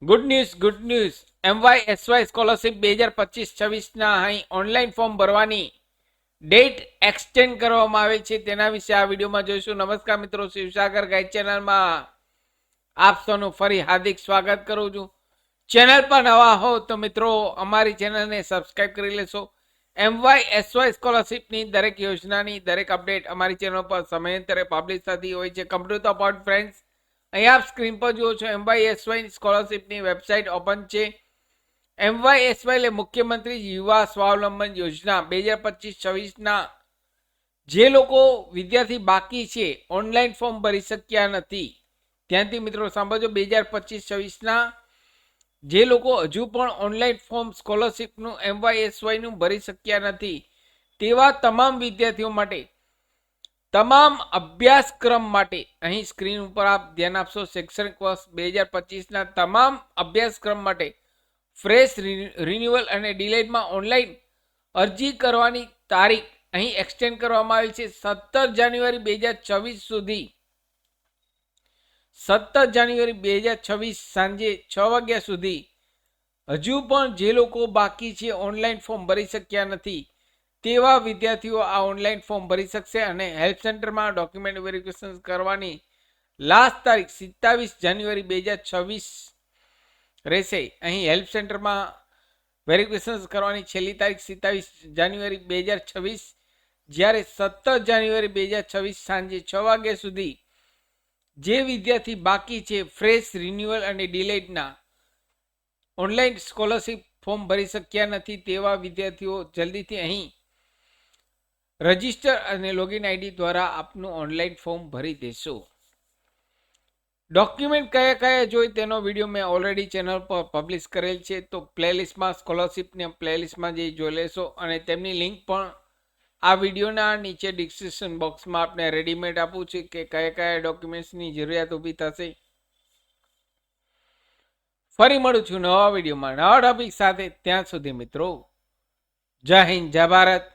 Good news MYSY scholarship 2025-26 અહીં online form ભરવાની date extend કરવામાં આવે છે તેના વિશે આ વિડીયોમાં જોઈશું. નમસ્કાર મિત્રો, શિવસાગર ગાઈડ ચેનલમાં આપ સૌનું ફરી હાર્દિક સ્વાગત કરું છું. ચેનલ પર નવા હો તો મિત્રો અમારી ચેનલને સબસ્ક્રાઇબ કરી લેશો. MYSY સ્કોલરશિપની દરેક યોજનાની દરેક અપડેટ અમારી ચેનલ પર સમયાંતરે પબ્લિશ થતી હોય છે. કમ્પ્યુટર તો પોઈન્ટ ફ્રેન્ડ્સ, અહીંયા આપ સ્ક્રીન પર જુઓ છો MYSY સ્કોલરશિપની વેબસાઇટ ઓપન છે. MYSY એટલે મુખ્યમંત્રી યુવા સ્વાવલંબન યોજના 2025-26ના જે લોકો વિદ્યાર્થી બાકી છે, ઓનલાઈન ફોર્મ ભરી શક્યા નથી, ત્યાંથી મિત્રો સાંભળજો. 2025-26ના જે લોકો હજુ પણ ઓનલાઈન ફોર્મ સ્કોલરશિપનું MYSY નું ભરી શક્યા નથી તેવા તમામ વિદ્યાર્થીઓ માટે, તમામ અભ્યાસક્રમ માટે અહીં સ્ક્રીન ઉપર આપ ધ્યાન આપશો. શૈક્ષણિક વર્ષ 2025ના તમામ અભ્યાસક્રમ માટે ફ્રેશ રિન્યુઅલ અને ડિલેટમાં ઓનલાઈન અરજી કરવાની તારીખ અહીં એક્સટેન્ડ કરવામાં આવી છે 17 જાન્યુઆરી 2026 સુધી. 17 જાન્યુઆરી 2026 સાંજે 6 વાગ્યા સુધી હજુ પણ જે લોકો બાકી છે, ઓનલાઈન ફોર્મ ભરી શક્યા નથી તેવા વિદ્યાર્થીઓ આ ઓનલાઈન ફોર્મ ભરી શકશે. અને હેલ્પ સેન્ટરમાં ડોક્યુમેન્ટ વેરિફિકેશન કરવાની લાસ્ટ તારીખ 27 જાન્યુઆરી 2026 રહેશે. અહીં હેલ્પ સેન્ટરમાં વેરિફિકેશન કરવાની છેલ્લી તારીખ 27 જાન્યુઆરી 2026, જ્યારે 17 જાન્યુઆરી 2026 સાંજે 6 વાગ્યા સુધી જે વિદ્યાર્થી બાકી છે ફ્રેશ રિન્યુઅલ અને ડિલેટના ઓનલાઈન સ્કોલરશિપ ફોર્મ ભરી શક્યા નથી તેવા વિદ્યાર્થીઓ જલ્દીથી અહીં રજિસ્ટર અને લોગિન આઈડી દ્વારા આપનું ઓનલાઈન ફોર્મ ભરી દેશો. ડોક્યુમેન્ટ કયા કયા જોઈ તેનો વિડીયો મેં ઓલરેડી ચેનલ પર પબ્લિશ કરેલ છે, તો પ્લેલિસ્ટમાં સ્કોલરશિપની પ્લેલિસ્ટમાં જઈ જોઈ લેશો. અને તેમની લિંક પણ આ વિડીયોના નીચે ડિસ્ક્રિપ્શન બોક્સમાં આપને રેડીમેડ આપું છું કે કયા કયા ડોક્યુમેન્ટ્સની જરૂરિયાત ઊભી થશે. ફરી મળું છું નવા વિડીયોમાં નવા ટોપિક સાથે. ત્યાં સુધી મિત્રો જય હિન્દ, જય ભારત.